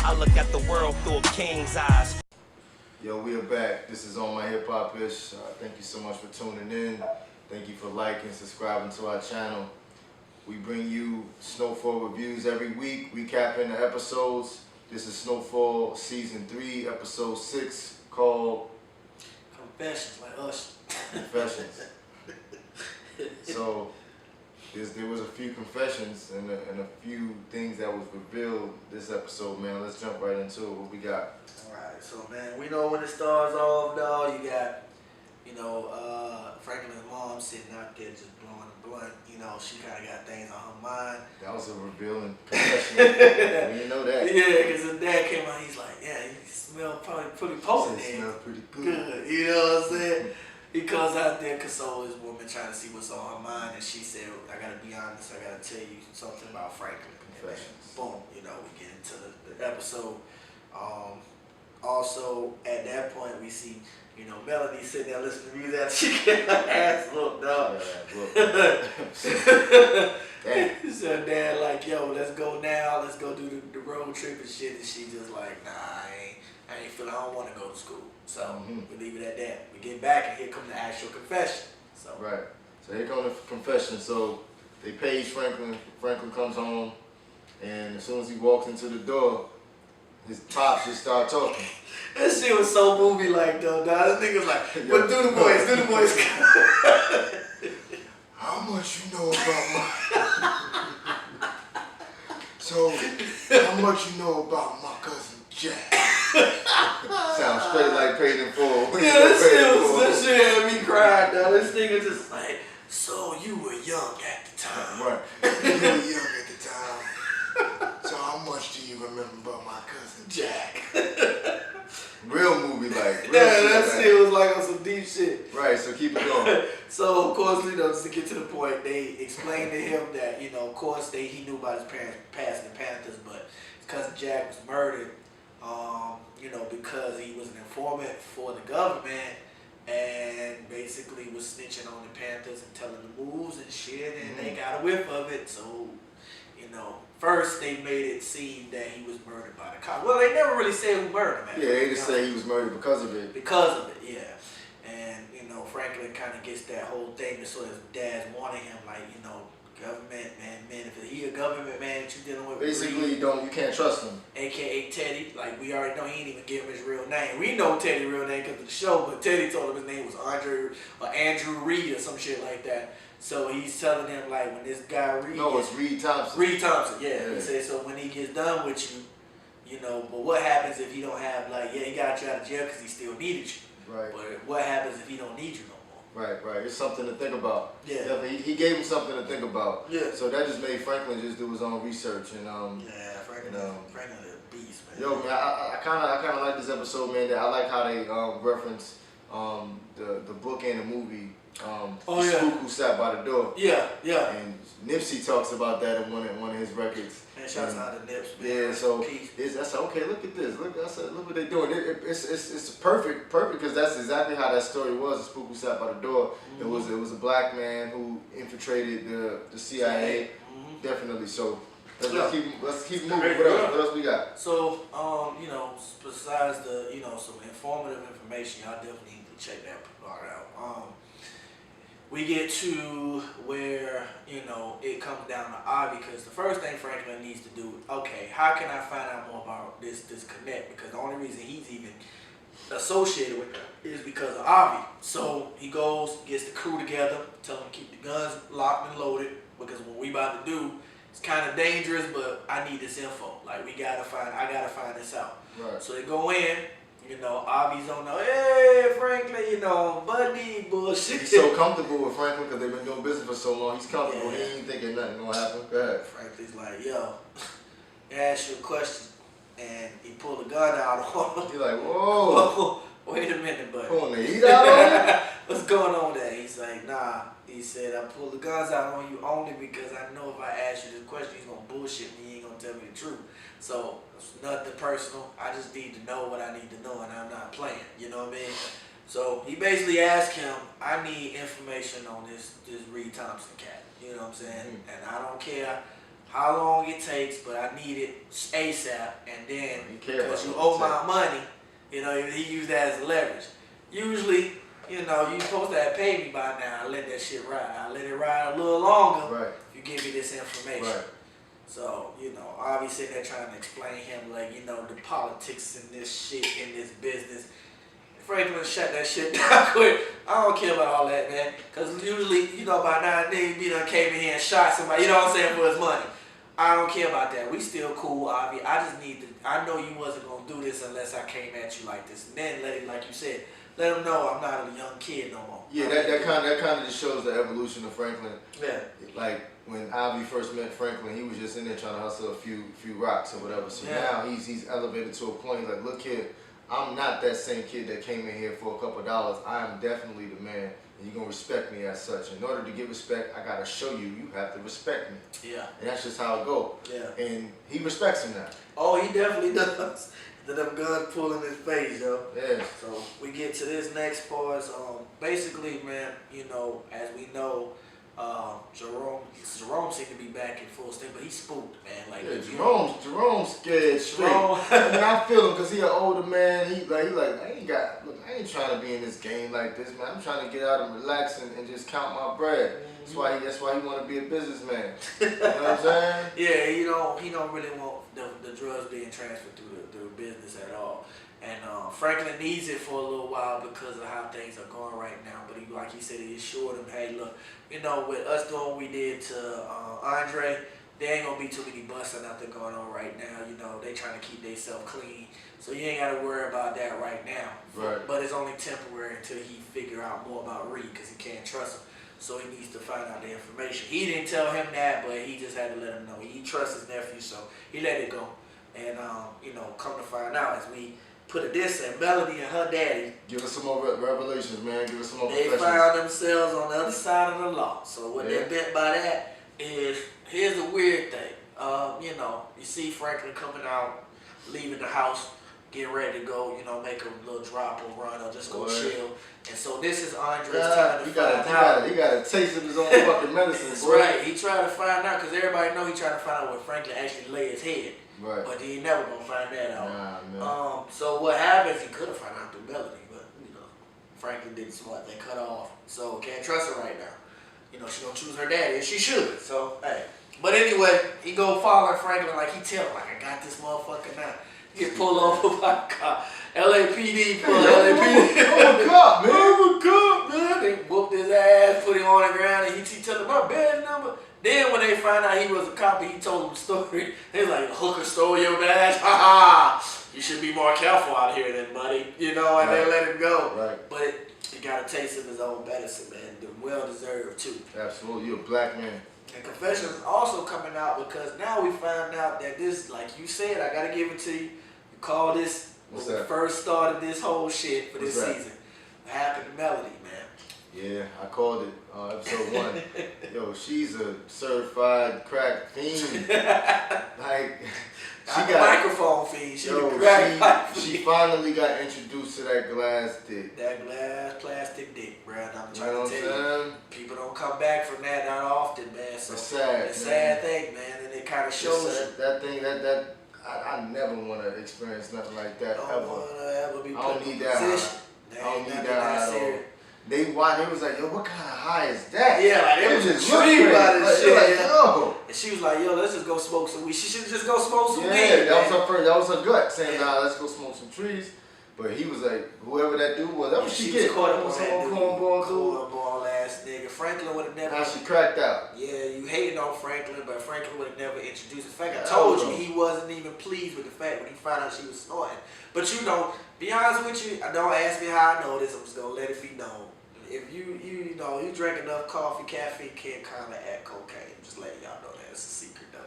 I look at the world through a king's eyes. Yo, we are back. This is On My HipHopIsh. Thank you so much for tuning in. Thank you for liking, subscribing to our channel. We bring you Snowfall reviews every week, recapping the episodes. This is Snowfall Season 3, Episode 6, called Confessions, like us. Confessions. So, there was a few confessions and a few things that was revealed this episode, man. Let's jump right into it. What we got? Alright, so man, we know when it starts off, dog, you got, Franklin's mom sitting out there just blowing a blunt. She kind of got things on her mind. That was a revealing confession. We didn't know that. Yeah, because his dad came out, he's like, yeah, you smell probably pretty potent. It smells pretty good. You know what I'm saying? He comes out there, console his woman, trying to see what's on her mind, and she said, I gotta be honest, I gotta tell you something about Franklin. Confessions. Boom, we get into the episode. Also, at that point, we see, Melody sitting there listening to music after she get her ass whooped, dog. So dad like, yo, let's go now, let's go do the road trip and shit, and she just like, nah, I ain't feeling, I don't want to go to school. So we leave it at that. We get back and here come the actual confession. So right. So here comes the confession. So they page Franklin. Franklin comes home, and as soon as he walks into the door, his pops just start talking. That shit was so movie-like though, dog. This nigga was like, but do the boys. How much you know about my... So, how much you know about my cousin Jack? Sounds straight like paid in full. Yeah, that shit had me crying, dog. This nigga just like, so you were young at the time. Right. You were young at the time. So how much do you remember about my cousin Jack? Real movie like. Yeah, that shit was like on some deep shit. Right, so keep it going. So of course, just to get to the point, they explained to him that, of course he knew about his parents passing the Panthers, but his cousin Jack was murdered, because he was an informant for the government and basically was snitching on the Panthers and telling the moves and shit, and they got a whiff of it. So, first they made it seem that he was murdered by the cops. Well, they never really said who murdered him. Yeah, they just say he was murdered because of it. Because of it, yeah. And, Franklin kind of gets that whole thing that sort of his dad's wanting him, like, government man, if he a government man that you dealing with. Basically, you can't trust him. AKA Teddy, like we already know he ain't even give him his real name. We know Teddy's real name because of the show, but Teddy told him his name was Andrew Reed or some shit like that. So he's telling him like when this guy Reed. No, it's Reed Thompson. Reed Thompson, yeah. He said so when he gets done with you, but what happens if he don't have he got you out of jail because he still needed you. Right. But what happens if he don't need you no more? Right. It's something to think about. Yeah. He gave him something to think about. Yeah. So that just made Franklin just do his own research and Franklin a beast, man. Yo, man, I kind of like this episode, man. I like how they reference the book and the movie. The Spook Who Sat by the Door. Yeah. And Nipsey talks about that in one of his records. Man, shouts out to Nips, man. Yeah, so I said, okay, look at this. Look what they're doing. It's perfect because that's exactly how that story was. The Spook Who Sat by the Door. It was a black man who infiltrated the CIA. Definitely. So let's keep moving. What else we got? So besides the some informative information, y'all definitely need to check that part out. We get to where, it comes down to Ivy, because the first thing Franklin needs to do, okay, how can I find out more about this connect? Because the only reason he's even associated with it is because of Ivy. So he goes, gets the crew together, tell them to keep the guns locked and loaded, because what we about to do, it's kind of dangerous, but I need this info. Like, I gotta find this out. Right. So they go in. Ivy's on the, hey, Franklin, buddy, bullshit. He's so comfortable with Franklin because they've been doing business for so long. He's comfortable. Yeah. He ain't thinking nothing gonna happen. Go ahead. Franklin's like, yo, I ask you a question. And he pulled a gun out on him. He's like, whoa. Wait a minute, buddy. Pulling the heat out on him? What's going on there? He's like, nah. He said, I pulled the guns out on you only because I know if I ask you this question, he's gonna bullshit me. He ain't gonna tell me the truth. So it's nothing personal. I just need to know what I need to know, and I'm not playing. You know what I mean? So he basically asked him, I need information on this Reed Thompson cat. You know what I'm saying? And I don't care how long it takes, but I need it ASAP, and then because you what owe my money, you know, he used that as leverage. Usually, you know, you supposed to have paid me by now. I let that shit ride. I let it ride a little longer. Right. If you give me this information. Right. So, you know, I'll be sitting there trying to explain him, like, you know, the politics in this shit, in this business. Franklin shut that shit down quick. I don't care about all that, man. Because usually, you know, by now, he done came in here and shot somebody, you know what I'm saying, for his money. I don't care about that. We still cool, Avi. I just need to, I know you wasn't going to do this unless I came at you like this. And then let it, like you said, let him know I'm not a young kid no more. Yeah, that kind of just shows the evolution of Franklin. Yeah. Like when Ivy first met Franklin, he was just in there trying to hustle a few rocks or whatever. So now he's elevated to a point like, look here, I'm not that same kid that came in here for a couple of dollars. I am definitely the man, and you're gonna respect me as such. In order to get respect, I gotta show you. You have to respect me. Yeah. And that's just how it goes. Yeah. And he respects him now. Oh, he definitely does. Them guns pulling his face, yo. Yeah. So we get to this next part. Basically, man, you know, as we know, Jerome seemed to be back in full steam, but he's spooked, man. Like Jerome's scared straight. I mean, I feel him because he an older man. He like I ain't trying to be in this game like this, man. I'm trying to get out and relax and just count my bread. That's why he want to be a businessman. You know what I'm saying? Yeah, he don't really want the drugs being transferred through the business at all. And Franklin needs it for a little while because of how things are going right now. But he, like he said, he assured him, hey, look, you know, with us doing what we did to Andre, there ain't gonna be too many busts or nothing going on right now. You know, they trying to keep themselves clean, so you ain't gotta worry about that right now. Right. But it's only temporary until he figure out more about Reed, because he can't trust him. So he needs to find out the information. He didn't tell him that, but he just had to let him know. He trusts his nephew, so he let it go. And you know, come to find out as we put a diss at Melody and her daddy. Give us some more revelations, man. Give us some more. They found themselves on the other side of the law. So what they meant by that is, here's the weird thing. You know, you see Franklin coming out, leaving the house, getting ready to go, you know, make a little drop or run or just go chill. And so this is Andre's time to find out. He got a taste of his own fucking medicine. That's right. He tried to find out, because everybody know he tried to find out where Franklin actually lay his head. Right. But he never gonna find that out. Nah, man. So what happens, he could have found out through Melody, but you know, Franklin did smart. They cut off. So can't trust her right now. You know, she gonna choose her daddy, and she should. So hey. But anyway, he go follow Franklin like he tell him, like, I got this motherfucker now. He get pulled over by a cop. LAPD pull LAPD. I'm a cop, man. I'm a cop, man. They whooped his ass, put him on the ground, and he told him my badge number. Then when they found out he was a cop, he told them the story. They was like, hooker stole your badge. Ha ha. You should be more careful out here then, buddy. You know, and they let him go. Right. But he got a taste of his own medicine, man. Well deserved too. Absolutely. You're a black man. And confessions also coming out because now we found out that this, like you said, I gotta give it to you. You call this when we first started this whole shit for this season. What happened to Melody, man? Yeah, I called it episode 1. Yo, she's a certified crack fiend. Like, she got microphone fiend. She finally got introduced to that glass dick. That glass plastic dick, bro. I'm trying to tell you, people don't come back from that not often, man. So it's sad. It's a sad thing, man, and it kind of shows you. That thing, I never want to experience nothing like that ever. I don't need that high. I don't need that high at all. They was like, yo, what kind of high is that? Yeah, like they was just dreaming about this shit. Like, yo. And she was like, yo, let's just go smoke some weed. She should just go smoke some weed. Yeah, that was her gut saying, nah, let's go smoke some trees. But he was like, whoever that dude was, that was she get. Caught up on that dude. Cornball ass nigga. Franklin would have never. Now she cracked out. Yeah, you hating on Franklin, but Franklin would have never introduced. In fact, I told you he wasn't even pleased with the fact when he found out she was snorting. But you know, be honest with you, don't ask me how I know this. I'm just gonna let it be known. If you know, you drink enough coffee, caffeine can kind of add cocaine. Just letting y'all know that it's a secret though.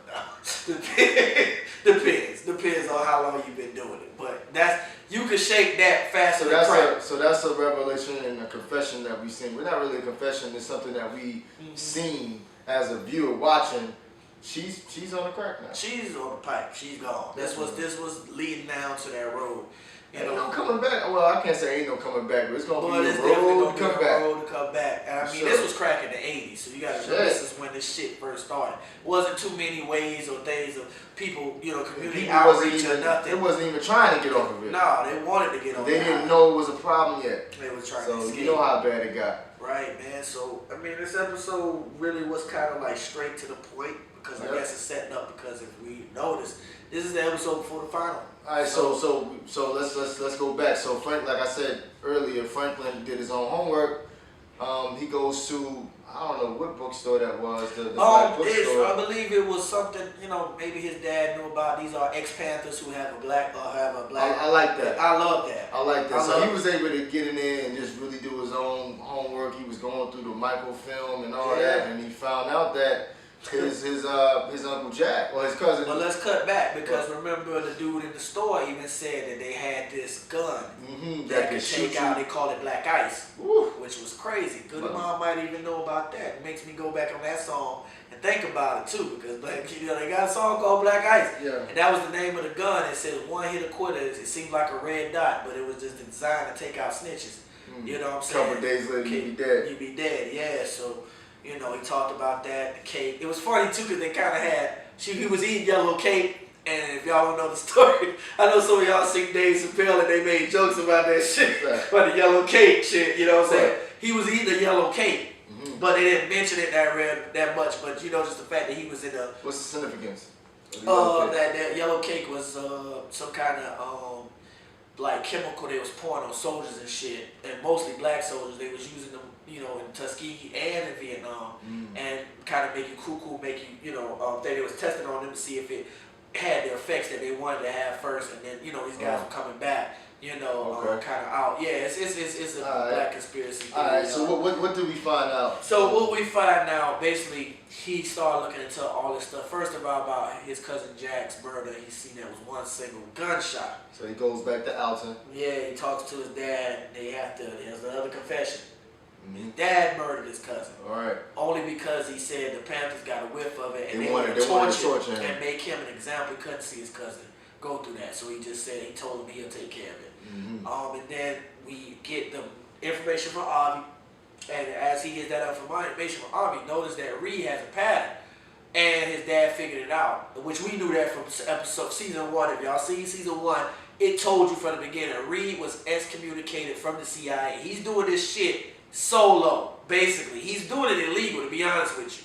Depends on how long you've been doing it. But you can shake that faster than crack. So that's a revelation and a confession that we've seen. We're not really a confession. It's something that we seen as a viewer watching. She's on the crack now. She's on the pipe. She's gone. This was leading down to that road. You Ain't know, no coming back. Well, I can't say ain't no coming back, but it's gonna but be it's a definitely road gonna to be come a back. road to come back. And I mean, Sure. this was crack in the '80s, so you gotta know Shit. this is when this shit first started. Wasn't too many ways or things of people, you know, community People wasn't outreach or even, nothing. they wasn't even trying to get off of it. No, they wanted to get on. They didn't know it was a problem yet. They was trying So to escape. you know how bad it got. Right, man. So I mean, this episode really was kind of like straight to the point because I guess it's setting up. Because if we notice, this is the episode before the final. All right, so let's go back. So Frank, like I said earlier, Franklin did his own homework. He goes to, I don't know what bookstore that was. The black bookstore. I believe it was something, you know, maybe his dad knew about. These are ex-Panthers who have a black. I like that. I love that. I like that. So he was able to get in there and just really do his own homework. He was going through the microfilm and all that, and he found out that his Uncle Jack or his cousin. But let's cut back because remember the dude in the store even said that they had this gun that could take out. They call it black ice, which was crazy. Good mom might even know about that. It makes me go back on that song and think about it too because you know they got a song called Black Ice, and that was the name of the gun. It said one hit a quitter. It seemed like a red dot, but it was just designed to take out snitches. You know what I'm saying? Couple days later, you'd be dead. You'd be dead, yeah. So. You know, he talked about that, the cake. It was funny, too, because they kind of had, he was eating yellow cake, and if y'all don't know the story, I know some of y'all seen Dave Chappelle, and they made jokes about that shit, about the yellow cake shit, you know what I'm saying? He was eating a yellow cake, but they didn't mention it that much, but, you know, just the fact that he was in a... What's the significance? That yellow cake was some kind of, like, chemical they was pouring on soldiers and shit, and mostly black soldiers. They was using them, you know, in Tuskegee and in Vietnam, and kind of make you cuckoo, make you, you know, they was testing on them to see if it had the effects that they wanted to have first, and then, you know, these guys were coming back, you know, kind of out. Yeah, it's a black conspiracy theory. All right, so what did we find out? So what we find out, basically, he started looking into all this stuff. First of all, about his cousin Jack's murder. He seen that was one single gunshot. So he goes back to Alton. Yeah, he talks to his dad. There's another confession. His dad murdered his cousin. All right. Only because he said the Panthers got a whiff of it and they wanted to to torture him and make him an example. He couldn't see his cousin go through that, so he just said he told him he'll take care of it. And then we get the information from Avi, and as he gets that information from Avi, notice that Reed has a pattern, and his dad figured it out, which we knew that from episode season 1. If y'all seen season 1, it told you from the beginning. Reed was excommunicated from the CIA. He's doing this shit solo, basically. He's doing it illegal, to be honest with you.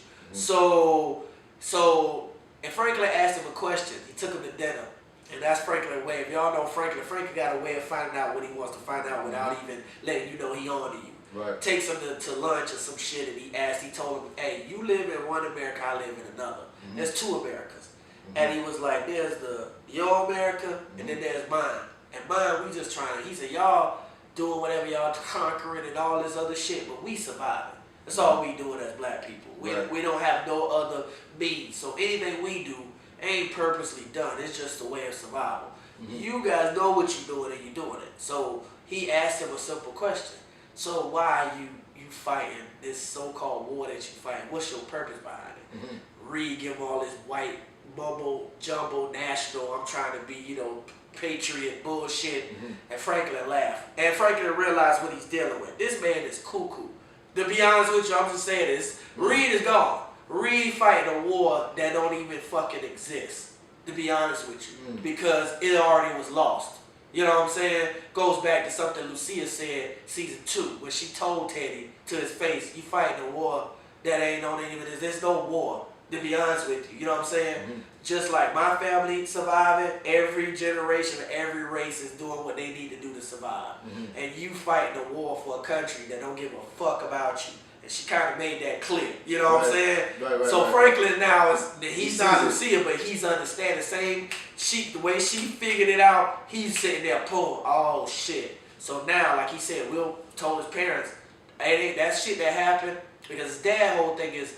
And Franklin asked him a question. He took him to dinner. And that's Franklin's way. If y'all know Franklin got a way of finding out what he wants to find out without even letting you know he on to you. Right. Takes him to lunch or some shit, and he told him, hey, you live in one America, I live in another. There's two Americas. And he was like, there's your America, and then there's mine. And mine, we just trying, he said, y'all doing whatever y'all conquering and all this other shit, but we surviving. That's all we doing as black people. We don't have no other means. So anything we do ain't purposely done. It's just a way of survival. You guys know what you're doing and you're doing it. So he asked him a simple question. So why are you fighting this so-called war that you fighting? What's your purpose behind it? Reed give him all this white mumble jumbo national, I'm trying to be, you know, patriot bullshit. And Franklin laughed. And Franklin realized what he's dealing with. This man is cuckoo. To be honest with you, I'm just saying this. Reed is gone. Reed fighting a war that don't even fucking exist, to be honest with you, because it already was lost. You know what I'm saying? Goes back to something Lucia said season 2 when she told Teddy to his face, you fighting a war that ain't on any of this. There's no war, to be honest with you. You know what I'm saying? Just like my family surviving, every generation, every race is doing what they need to do to survive. And you fighting a war for a country that don't give a fuck about you. And she kind of made that clear. You know what I'm saying? So Franklin now he's not Lucia, but he's understanding the way she figured it out. He's sitting there pulling, oh shit. So now, like he said, Will told his parents, hey, that shit that happened, because his dad whole thing is,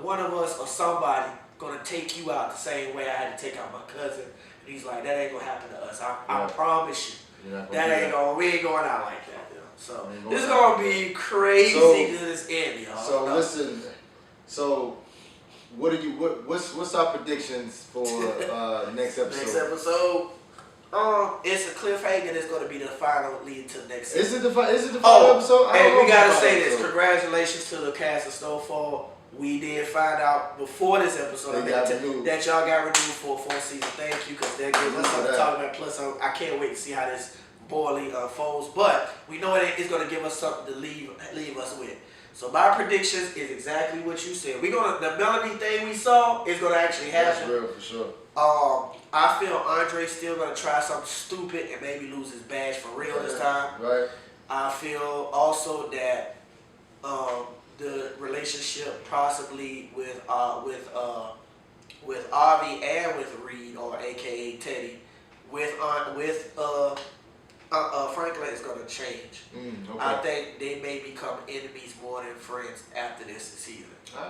one of us or somebody gonna take you out the same way I had to take out my cousin. And he's like, that ain't gonna happen to us. I promise you. We ain't going out like that. So this is gonna be crazy to this end, y'all. So listen, what's our predictions for next episode? Next episode, It's a cliffhanger that's going to be the final lead to the next season. Is it the final episode? And we got to say this. Congratulations to the cast of Snowfall. We did find out before this episode that y'all got renewed for a 4th season. Thank you, because that gives us something to talk about. Plus, I can't wait to see how this boiling unfolds. But we know it's going to give us something to leave us with. So my predictions is exactly what you said. The Melanie thing we saw is going to actually happen. That's real for sure. I feel Andre's still going to try something stupid and maybe lose his badge for real this time. Right. I feel also that the relationship possibly with Avi and with Reed, or AKA Teddy, with Franklin is going to change. Okay. I think they may become enemies more than friends after this season.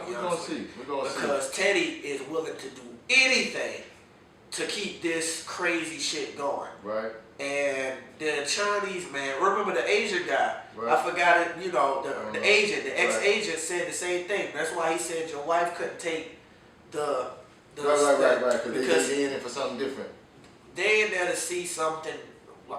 We're going to see. Because Teddy is willing to do anything to keep this crazy shit going. Right. And the Chinese man, remember the Asian guy? Right. I forgot it. You know, the agent, the ex-agent said the same thing. That's why he said your wife couldn't take the right. Because they in it for something different. They in there to see something.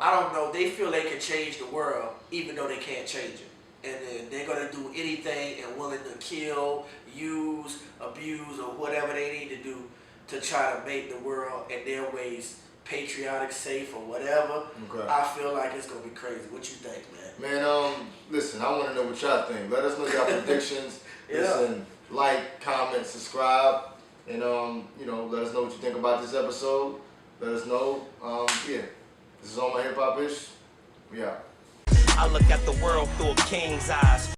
I don't know. They feel they can change the world, even though they can't change it. And then they're gonna do anything and willing to kill, use, abuse, or whatever they need to do to try to make the world in their ways patriotic, safe, or whatever. Okay. I feel like it's gonna be crazy. What you think, man? Man, listen, I want to know what y'all think. Let us know your predictions. Listen, like, comment, subscribe, and let us know what you think about this episode. Let us know. This is OMHHI. We out. I look at the world through a king's eyes.